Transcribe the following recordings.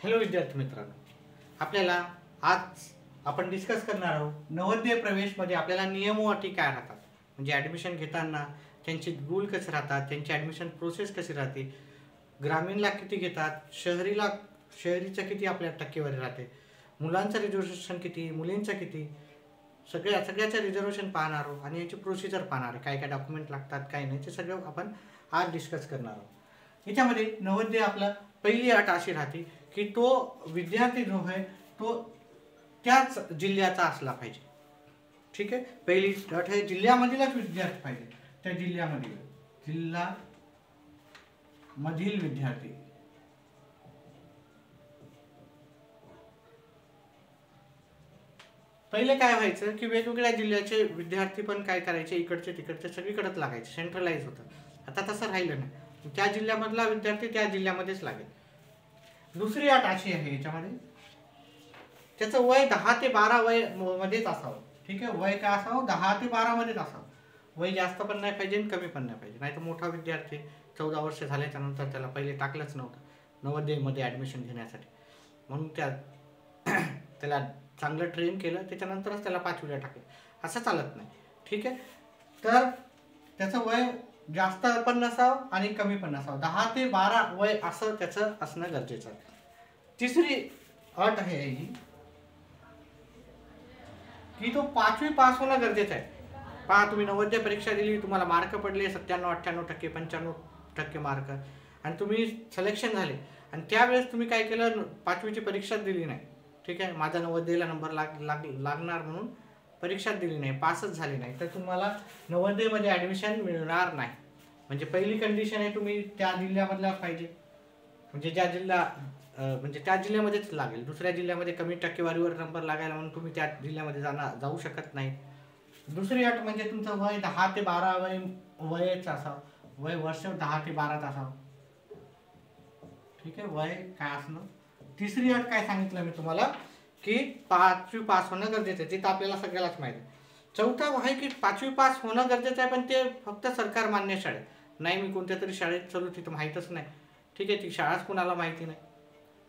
Hello विद्यार्थी मित्रांनो, आपल्याला आज आपण डिस्कस करणार आहोत नवोदय प्रवेशमध्ये आपल्याला नियम व अटी काय राहतात, म्हणजे ॲडमिशन घेताना त्यांचे रूल कसे राहतात, त्यांची ॲडमिशन प्रोसेस कशी राहते, ग्रामीणला किती घेतात, शहरीचं किती आपल्या टक्केवारी राहते, मुलांचं रिझर्वेशन किती, मुलींचं किती, सगळ्याचं रिझर्वेशन पाहणार आहोत आणि याची प्रोसिजर पाहणार आहे, काय काय डॉक्युमेंट लागतात काय नाही ते सगळं आपण आज डिस्कस करणार आहोत। याच्यामध्ये नवोदय आपला पहिली अट अशी राहते की तो विद्यार्थी जो आहे तो त्याच जिल्ह्याचा असला पाहिजे। ठीक आहे, पहिली अट आहे जिल्ह्यामधीलच विद्यार्थी पाहिजे, त्या जिल्ह्यामधील विद्यार्थी। पहिले काय व्हायचं की वेगवेगळ्या जिल्ह्याचे विद्यार्थी पण काय करायचे, इकडचे तिकडचे सगळीकडेच लागायचे, सेंट्रलाइज होतं। आता तसं राहिलं नाही, त्या जिल्ह्यामधला विद्यार्थी त्या जिल्ह्यामध्येच लागेल। दुसरी अट अशी आहे याच्यामध्ये, त्याचं वय 10 ते 12 वय मध्येच असावं। ठीक आहे, वय काय असावं, 10 ते 12 मध्येच असावं। वय जास्त पण नाही पाहिजे कमी पण नाही पाहिजे, नाही तर मोठा विद्यार्थी 14 वर्ष झाल्याच्या नंतर त्याला पहिले टाकलंच नव्हतं नवोदयमध्ये ॲडमिशन घेण्यासाठी, म्हणून त्याला चांगलं ट्रेन केलं, त्याच्यानंतरच त्याला 5वीला टाकलं, असं चालत नाही। ठीक आहे, तर त्याचं वय जास्त पण नसावं आणि कमी पण नसावं, 10 ते 12 वय असं त्याचं असणं गरजेचं आहे। तिसरी अट आहे ही की तो 5वी पास होणं गरजेचं आहे। पहा, तुम्ही नवोदय परीक्षा दिली, तुम्हाला मार्क पडले 97-98%, 95% मार्क, आणि तुम्ही सिलेक्शन झाले, आणि त्यावेळेस तुम्ही काय केलं, 5वीची परीक्षा दिली नाही। ठीक आहे, माझा नवोदयला नंबर लागणार म्हणून परीक्षा दिली नाही, पासच झाली नाही, तर तुम्हाला नवोदयमध्ये ॲडमिशन मिळणार नाही। म्हणजे पहिली कंडिशन आहे तुम्ही त्या जिल्ह्यामधला पाहिजे, म्हणजे त्या जिल्ह्यामध्येच लागेल, दुसऱ्या जिल्ह्यामध्ये कमी टक्केवारीवर नंबर लागायला म्हणून तुम्ही त्या जिल्ह्यामध्ये जाऊ शकत नाही। दुसरी अट म्हणजे तुमचं वय 10 ते 12 वयच असावं, वय वर्ष 10 ते 12 असावं। ठीक आहे, वय काय असणं। तिसरी अट काय सांगितलं मी तुम्हाला की 5वी पास होणं गरजेचं आहे, ते तर आपल्याला सगळ्यालाच माहिती आहे। चौथा आहे की 5वी पास होणं गरजेचं आहे, पण ते फक्त सरकार मान्य शाळेत, नाही मी कोणत्या तरी शाळेत चालू तिथं माहीतच नाही। ठीक आहे, ती शाळाच कोणाला माहिती नाही।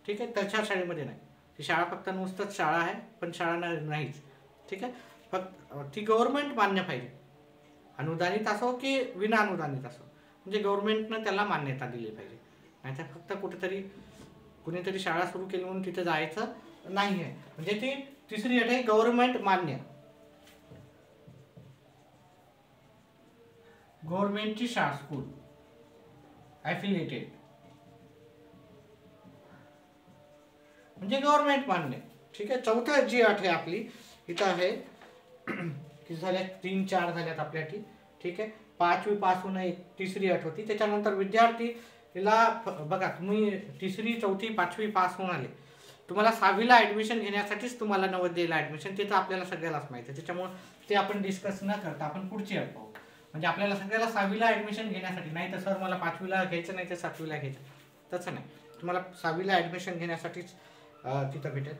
ठीक आहे, तशा शाळेमध्ये नाही, ती शाळा फक्त नुसतंच शाळा आहे, पण शाळा नाहीच। ठीक आहे, फक्त ती गव्हर्नमेंट मान्य पाहिजे, अनुदानित असो की विना अनुदानित असो, म्हणजे गव्हर्नमेंटनं त्याला मान्यता दिली पाहिजे, नाहीतर फक्त कुणीतरी शाळा सुरू केली म्हणून तिथे जायचं नाही आहे। म्हणजे ती तिसरी अट आहे, गव्हर्नमेंट मान्य, गव्हर्नमेंटची शाळा, स्कूल ॲफिलिएटेड, म्हणजे गव्हर्नमेंट मान्य। ठीक आहे, चौथा जी अट आहे आपली इथं आहे की झाल्या 3-4 झाल्यात आपल्यासाठी। ठीक आहे, 5वी पास होणं एक तिसरी अट होती। त्याच्यानंतर विद्यार्थीला बघा, तुम्ही 3री 4थी 5वी पास होऊन आले, तुम्हाला 6वीला ॲडमिशन घेण्यासाठीच तुम्हाला नवोदयला ॲडमिशन, ते तर आपल्याला सगळ्यालाच माहिती आहे, त्याच्यामुळे ते आपण डिस्कस न करता आपण पुढची अट पाहू। म्हणजे आपल्याला सगळ्याला 6वीला ॲडमिशन घेण्यासाठी, नाही तर सर मला 5वीला घ्यायचं नाही तर 7वीला घ्यायचं, तसं नाही, तुम्हाला 6वीला ॲडमिशन घेण्यासाठीच तिथं भेटेल।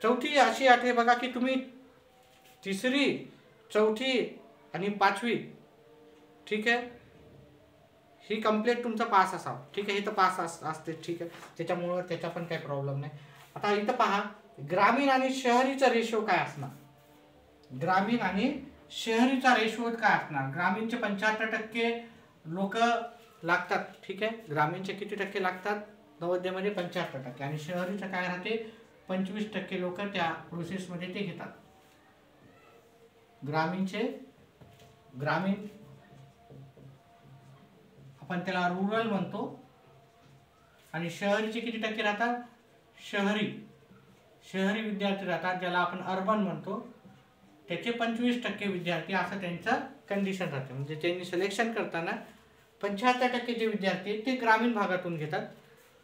चौथी अशी अट आहे बघा की तुम्ही 3री 4थी आणि 5वी, ठीक आहे, ही कंप्लीट तुमचा पास असावं। ठीक आहे, इथं पास असते, ठीक आहे, त्याच्यामुळं त्याचा पण काही प्रॉब्लेम नाही। आता इथं पहा, ग्रामीण आणि शहरीचा रेशो काय असणार, ग्रामीण आणि शहरीचा रेशो काय असणार। ग्रामीणचे 75% लोक लागतात, ठीक आहे, ग्रामीणचे किती टक्के लागतात नवोदयमध्ये, 75%, आणि शहरीचं काय राहते, 25% लोक त्या प्रोसेसमध्ये ते घेतात। ग्रामीण आपण त्याला रुरल म्हणतो, आणि शहरीचे किती टक्के राहतात, शहरी विद्यार्थी राहतात, ज्याला आपण अर्बन म्हणतो, त्याचे 25% विद्यार्थी, असं त्यांचं कंडिशन राहते। म्हणजे त्यांनी सिलेक्शन करताना 75% जे विद्यार्थी आहेत ते ग्रामीण भागातून घेतात,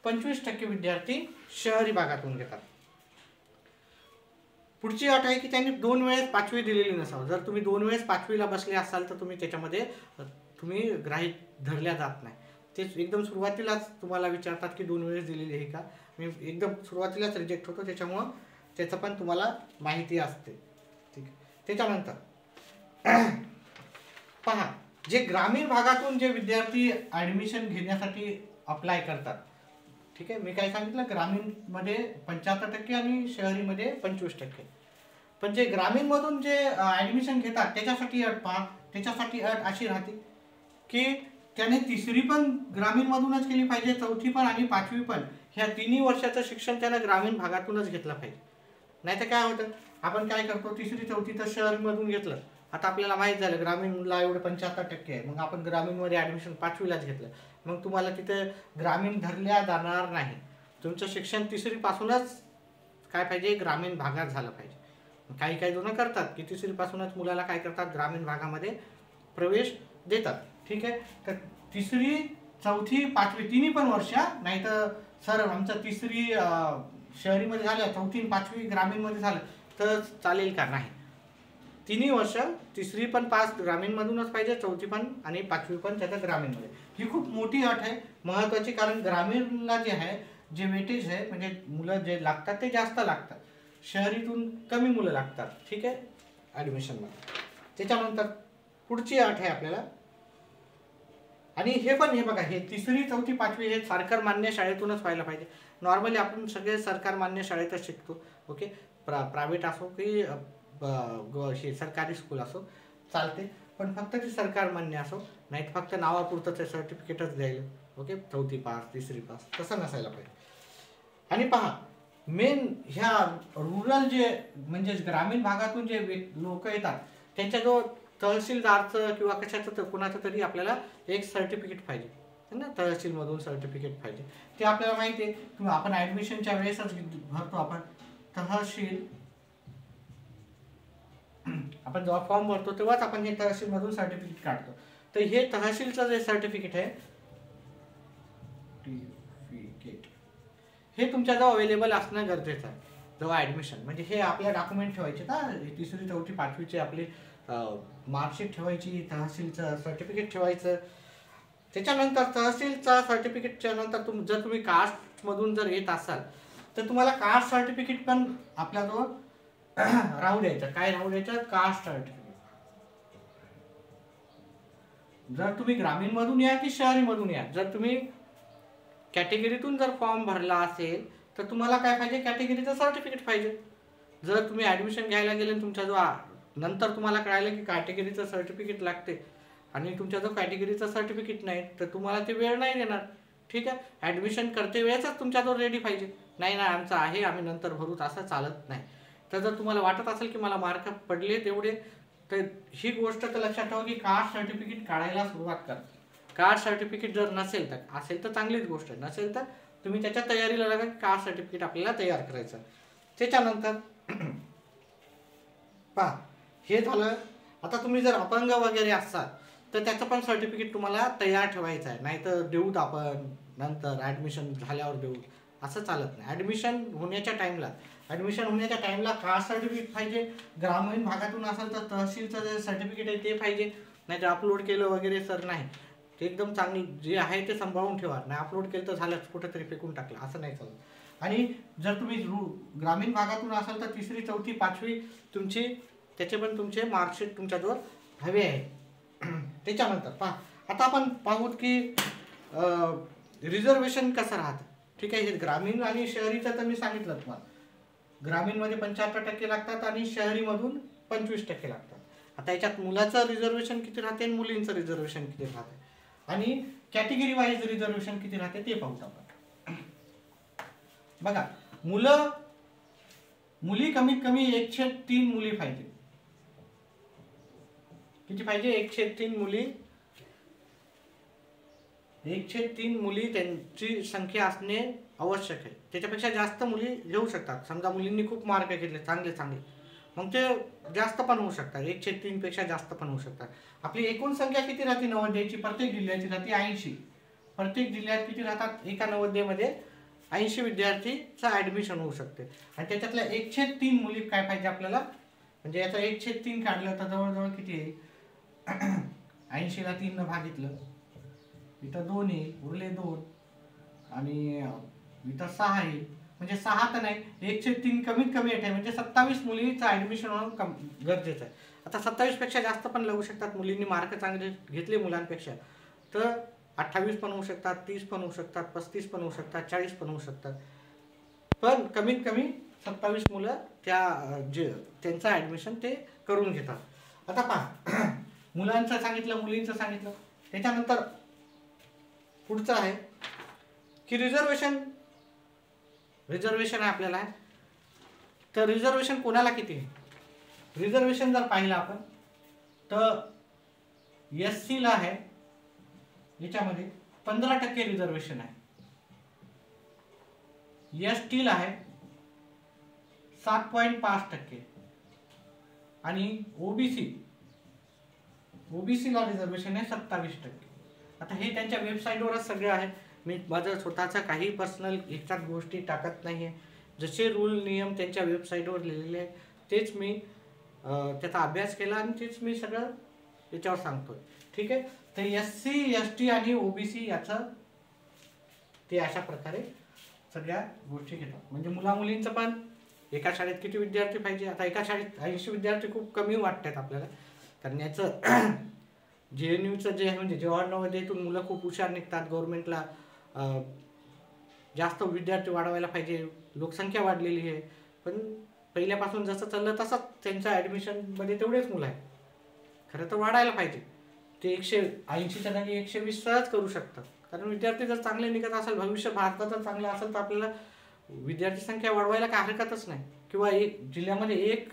25% विद्यार्थी शहरी भागातून घेतात। पुढची अट आहे की त्यांनी 2 वेळेस 5वी दिलेली नसावं। जर तुम्ही 2 वेळेस 5वीला बसले असाल तर तुम्ही त्याच्यामध्ये ग्राह्य धरल्या जात नाही। ते एकदम सुरुवातीलाच तुम्हाला विचारतात की 2 वेळेस दिलेली आहे का, मी एकदम सुरुवातीलाच रिजेक्ट होतो, त्याच्यामुळं त्याचं पण तुम्हाला माहिती असते। ठीक आहे, त्याच्यानंतर पहा, जे ग्रामीण भागातून जे विद्यार्थी ॲडमिशन घेण्यासाठी अप्लाय करतात, ठीक आहे, मी काय सांगितलं, ग्रामीणमध्ये 75% आणि शहरीमध्ये 25%. पण जे ग्रामीणमधून जे ॲडमिशन घेतात त्याच्यासाठी अट पहा, त्याच्यासाठी अट अशी राहते की त्याने तिसरी पण ग्रामीणमधूनच केली पाहिजे, चौथी पण आणि पाचवी पण, ह्या तिन्ही वर्षाचं शिक्षण त्यानं ग्रामीण भागातूनच घेतलं पाहिजे. नाही तर काय होतं, आपण काय करतो, तिसरी चौथी तर शहरमधून घेतलं, आता आपल्याला माहीत झालं ग्रामीणला एवढं 75% आहे, मग आपण ग्रामीणमध्ये ॲडमिशन पाचवीलाच घेतलं, मग तुम्हाला तिथे ग्रामीण धरल्या जाणार नाही. तुमचं शिक्षण तिसरीपासूनच काय पाहिजे, ग्रामीण भागात झालं पाहिजे. काही काही जण करतात की तिसरीपासूनच मुलाला काय करतात, ग्रामीण भागामध्ये प्रवेश देतात. ठीक आहे, तर तिसरी चौथी पाचवी तिन्ही पण वर्ष, नाही तर सर आमचं तिसरी शहरीमध्ये झालं, चौथी पाचवी ग्रामीणमध्ये झालं तर चालेल का? नाही, तिन्ही वर्ष तिसरी पण पास ग्रामीणमधूनच पाहिजे, चौथी पण आणि पाचवी पण त्याचं ग्रामीणमध्ये. ही खूप मोठी अट आहे, महत्त्वाची, कारण ग्रामीणला जे आहे, जे वेटेज आहे, म्हणजे मुलं जे लागतात ते जास्त लागतात, शहरीतून कमी मुलं लागतात. ठीक आहे, ॲडमिशनमध्ये. त्याच्यानंतर पुढची अट आहे आपल्याला, आणि हे पण हे बघा, हे तिसरी चौथी पाचवी हे सरकार मान्य शाळेतूनच व्हायला पाहिजे. नॉर्मली आपण सगळे सरकार मान्य शाळेतच शिकतो. ओके, प्रायव्हेट असो की सरकारी स्कूल असो चालते, पण फक्त ती सरकार मान्य असो, नाही फक्त नावापुरतं ते सर्टिफिकेटच द्यायला. ओके, चौथी पास तिसरी पास तसं नसायला पाहिजे. आणि पहा, मेन ह्या रुरल जे म्हणजे ग्रामीण भागातून जे लोक येतात त्यांच्याजवळ तहसीलदारचं किंवा कशाचं तर कुणाचं तरी आपल्याला एक सर्टिफिकेट पाहिजे ना, तहसीलमधून सर्टिफिकेट पाहिजे. ते आपल्याला माहिती आहे, किंवा आपण ॲडमिशनच्या वेळेसच भरतो आपण तहसील, आपण जेव्हा फॉर्म भरतो तेव्हाच आपण हे तहसीलमधून सर्टिफिकेट काढतो. तर हे तहसीलचं जे सर्टिफिकेट आहे हे तुमच्याजवळ अवेलेबल असणं गरजेचं आहे जेव्हा ॲडमिशन, म्हणजे हे आपल्या डॉक्युमेंट ठेवायचे ना, तिसरी चौथी पाचवीचे आपली मार्कशीट ठेवायची, तहसीलचं सर्टिफिकेट ठेवायचं. त्याच्यानंतर तहसीलचा सर्टिफिकेटच्या नंतर जर तुम्ही कास्टमधून जर येत असाल तर तुम्हाला कास्ट सर्टिफिकेट पण आपल्याजवळ राहू द्यायचं. काय राहू द्यायचं? Caste certificate. जर तुम्ही ग्रामीणमधून या की शहरीमधून या, जर तुम्ही कॅटेगरीतून जर फॉर्म भरला असेल तर तुम्हाला काय पाहिजे, कॅटेगरीचं सर्टिफिकेट पाहिजे. जर तुम्ही ॲडमिशन घ्यायला गेले तुमच्या जो नंतर तुम्हाला कळालं की कॅटेगरीचं सर्टिफिकेट लागते आणि तुमच्याजवळ कॅटेगरीचं सर्टिफिकेट नाही तर तुम्हाला ते वेळ नाही देणार. ठीक आहे, ॲडमिशन करते वेळेसच तुमच्याजवळ रेडी पाहिजे. नाही ना, आमचं आहे, आम्ही नंतर भरूच, असं चालत नाही. तर जर तुम्हाला वाटत असेल की मला मार्क पडले तेवढे, तर ही गोष्ट तर लक्षात ठेवा की कास्ट सर्टिफिकेट काढायला सुरुवात करा. कास्ट सर्टिफिकेट जर नसेल तर, असेल तर चांगलीच गोष्ट आहे, नसेल तर तुम्ही त्याच्या तयारीला लागा की कास्ट सर्टिफिकेट आपल्याला तयार करायचं. त्याच्यानंतर पहा, हे झालं. आता तुम्ही जर अपंग वगैरे असाल तर त्याचं पण सर्टिफिकेट तुम्हाला तयार ठेवायचं आहे, नाही तर देऊत आपण नंतर ॲडमिशन झाल्यावर देऊ, असं चालत नाही. ॲडमिशन होण्याच्या टाईमला कास्ट सर्टिफिकेट पाहिजे. ग्रामीण भागातून असेल तर तहसीलचं जे सर्टिफिकेट आहे ते पाहिजे, नाही तर अपलोड केलं वगैरे सर नाही, ते एकदम चांगली जे आहे ते सांभाळून ठेवा. नाही अपलोड केलं तर झालंच, कुठेतरी फेकून टाकलं, असं नाही चालत. आणि जर तुम्ही ग्रामीण भागातून असाल तर तिसरी चौथी पाचवी तुमची, त्याचे पण तुमचे मार्कशीट तुमच्याजवळ हवे आहे. त्याच्यानंतर पहा, आता आपण पाहूत की रिझर्वेशन कसं राहतं. ठीक आहे, हे ग्रामीण आणि शहरीचं तर मी सांगितलं तुम्हाला. ग्रामीणमध्ये 75% लागतात आणि शहरीमधून 25% लागतात. आता याच्यात मुलाचं रिझर्वेशन किती राहते आणि मुलींचं रिझर्वेशन किती राहते आणि कॅटेगरी वाईज रिझर्वेशन किती राहते ते पाहूत आपण. बघा, मुली कमीत कमी 1/3 मुली पाहिजे. किती पाहिजे? 1/3 मुली. 1/3 मुली त्यांची संख्या असणे आवश्यक आहे. त्याच्यापेक्षा जास्त मुली घेऊ शकतात. समजा मुलींनी खूप मार्क घेतले चांगले, मग ते जास्त पण होऊ शकतात, 1/3 पेक्षा जास्त पण होऊ शकतात. आपली एकूण संख्या किती राहते नवोदयाची? प्रत्येक जिल्ह्याची राहते 80. प्रत्येक जिल्ह्यात किती राहतात? एका नवोदयमध्ये 80 विद्यार्थीचं ॲडमिशन होऊ शकते. आणि त्याच्यातल्या 1/3 मुली काय पाहिजे आपल्याला, म्हणजे याचा 1/3 काढलं तर जवळजवळ किती आहे? 80ला 3 भागितलं, इथं 2 आहे, उरले 2 आणि इथं 6 आहे, म्हणजे 6 तर नाही, 1/3 कमीत कमी आहे, म्हणजे 27 मुलीचं ॲडमिशन होणं गरजेचं आहे. आता 27 पेक्षा जास्त पण लागू शकतात, मुलींनी मार्क चांगले घेतले मुलांपेक्षा तर 28 पण होऊ शकतात, 30 पण होऊ शकतात, 35 पण होऊ शकतात, 40 पण होऊ शकतात, पण कमीत कमी 27 मुलं जे त्यांचं ॲडमिशन ते करून घेतात. आता पहा मुलांचं सांगितलं, मुलींचं सांगितलं, त्याच्यानंतर पुढचं आहे की रिझर्वेशन आहे आपल्याला. तर रिझर्वेशन कोणाला किती आहे? रिझर्वेशन जर पाहिलं आपण तर SC ला आहे, याच्यामध्ये 15% रिझर्वेशन आहे. ST ला आहे 7.5% आणि ओबीसी ला रिझर्वेशन आहे 27%. आता हे त्यांच्या वेबसाईटवरच सगळं आहे. मी माझं स्वतःचा काही पर्सनल ह्याच्यात गोष्टी टाकत नाही आहे. जसे रूल नियम त्यांच्या वेबसाईटवर लिहिलेले आहे तेच मी त्याचा अभ्यास केला आणि तेच मी सगळं याच्यावर सांगतोय. ठीक आहे. तर SC ST आणि OBC याचं ते अशा प्रकारे सगळ्या गोष्टी घेतात. म्हणजे मुला मुलींचं पण एका शाळेत किती विद्यार्थी पाहिजे? आता एका शाळेत 80 विद्यार्थी खूप कमी वाटतात आपल्याला, कारण याचं JNUचं जे आहे म्हणजे जवाहर नवोदयतून मुलं खूप हुशार निघतात. गव्हर्नमेंटला जास्त विद्यार्थी वाढवायला पाहिजे, लोकसंख्या वाढलेली आहे, पण पहिल्यापासून जसं चाललं तसंच त्यांच्या ॲडमिशनमध्ये तेवढेच मुलं आहेत. खरं तर वाढायला पाहिजे. ते 180च्या जागी 120 सहज करू शकतात, कारण विद्यार्थी जर चांगले निघत असेल, भविष्य भारताचं चांगलं असेल तर आपल्याला विद्यार्थी संख्या वाढवायला काय हरकतच नाही. किंवा एक जिल्ह्यामध्ये एक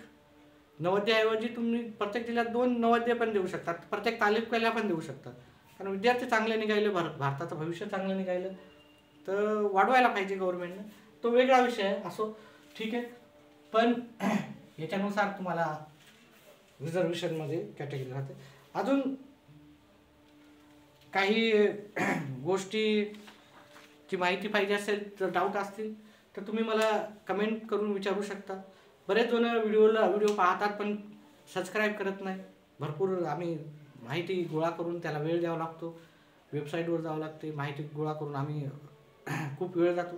नवोदयाऐवजी तुम्ही प्रत्येक जिल्ह्यात 2 नवोदय पण देऊ शकतात, प्रत्येक तालुक्याला पण देऊ शकतात. कारण विद्यार्थी चांगले निघाले, भारताचं भविष्य चांगलं निघालं तर वाढवायला पाहिजे गव्हर्नमेंटनं. तो वेगळा विषय आहे, असो, ठीक आहे. पण याच्यानुसार तुम्हाला रिझर्वेशनमध्ये कॅटेगरी राहते. अजून काही गोष्टीची माहिती पाहिजे असेल तर, डाऊट असतील तर तुम्ही मला कमेंट करून विचारू शकता. बरेच जण व्हिडिओ पाहतात पण सबस्क्राईब करत नाही. भरपूर आम्ही माहिती गोळा करून त्याला वेळ द्यावा लागतो, वेबसाईटवर जावं लागते, माहिती गोळा करून आम्ही खूप वेळ जातो.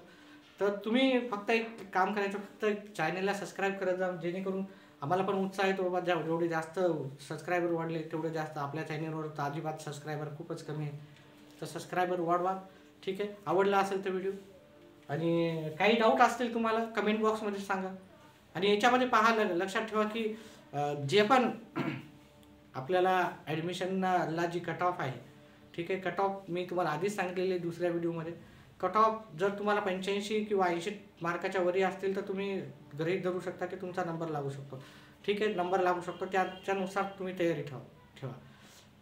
तर तुम्ही फक्त एक काम करायचं, फक्त चॅनलला सबस्क्राईब करत जा, जेणेकरून आम्हाला पण उत्साह येतो बाबा, जेवढे जास्त सबस्क्रायबर वाढले तेवढे जास्त. आपल्या चॅनलवर तर अजिबात सबस्क्रायबर खूपच कमी आहे, तर सबस्क्रायबर वाढवा. ठीक आहे. आवडला असेल तर व्हिडिओ, आणि काही डाऊट असतील तुम्हाला कमेंट बॉक्समध्ये सांगा. आणि याच्यामध्ये पहा, लक्षात ठेवा की जे पण आपल्याला ॲडमिशनला जी कट ऑफ आहे, ठीक आहे, कट ऑफ मी तुम्हाला आधीच सांगितलेली आहे दुसऱ्या व्हिडिओमध्ये. कट ऑफ जर तुम्हाला 85 किंवा 80 मार्काच्या वरी असतील तर तुम्ही गृहीत धरू शकता की तुमचा नंबर लागू शकतो. ठीक आहे, नंबर लागू शकतो, त्यानुसार तुम्ही तयारी ठेवा.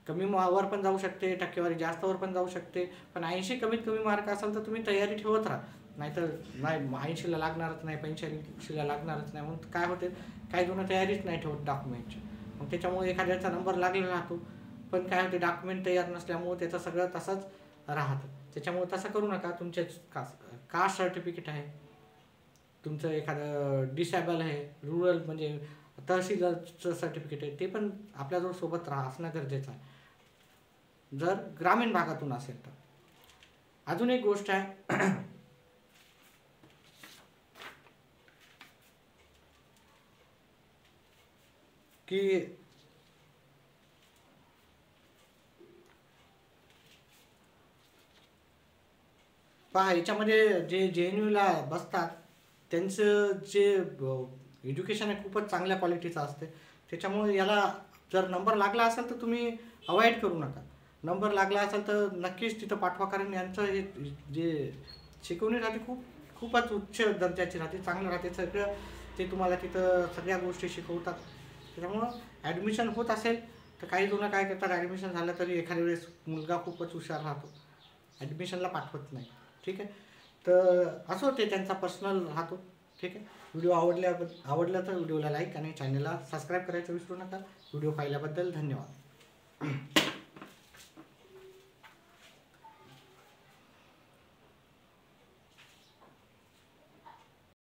कमी वर पण जाऊ शकते, टक्केवारी जास्तवर पण जाऊ शकते, पण 80 कमीत कमी मार्क असेल तर तुम्ही तयारी ठेवत राहा. नाहीतर नाही 80ला लागणारच नाही, 85ला लागणारच नाही, मग काय होते, काही जण तयारीच नाही ठेवत डॉक्युमेंटची. मग त्याच्यामुळे एखाद्याचा नंबर लागलेला राहतो, पण काय होते, डॉक्युमेंट तयार नसल्यामुळे त्याचं सगळं तसंच राहतं. त्याच्यामुळे तसं करू नका. तुमचे कास्ट सर्टिफिकेट आहे, तुमचं एखादं डिसेबल आहे, रुरल म्हणजे तहसीलचं सर्टिफिकेट आहे, ते पण आपल्याजवळ सोबत असणं गरजेचं आहे, जर ग्रामीण भागातून असेल तर. अजून एक गोष्ट आहे की पहा, याच्यामध्ये जे JNUला बसतात त्यांचं जे एज्युकेशन आहे खूपच चांगल्या क्वालिटीचं असते. त्याच्यामुळे याला जर नंबर लागला असेल तर तुम्ही अवॉइड करू नका. नंबर लागला असेल तर नक्कीच तिथं पाठवा, कारण यांचं हे जे शिकवणी राहते खूपच उच्च दर्जाची राहते, चांगलं राहते. सगळं ते तुम्हाला तिथं सगळ्या गोष्टी शिकवतात. त्याच्यामुळं ॲडमिशन होत असेल तर काही जण काय करतात, ॲडमिशन झालं तरी एखाद्या वेळेस मुलगा खूपच हुशार राहतो, ॲडमिशनला पाठवत नाही. ठीक आहे. तर असं ते त्यांचा पर्सनल राहतो. ठीक आहे. व्हिडिओ आवडला तर व्हिडिओला लाईक आणि चॅनलला सबस्क्राईब करायचं विसरू नका. व्हिडिओ पाहिल्याबद्दल धन्यवाद.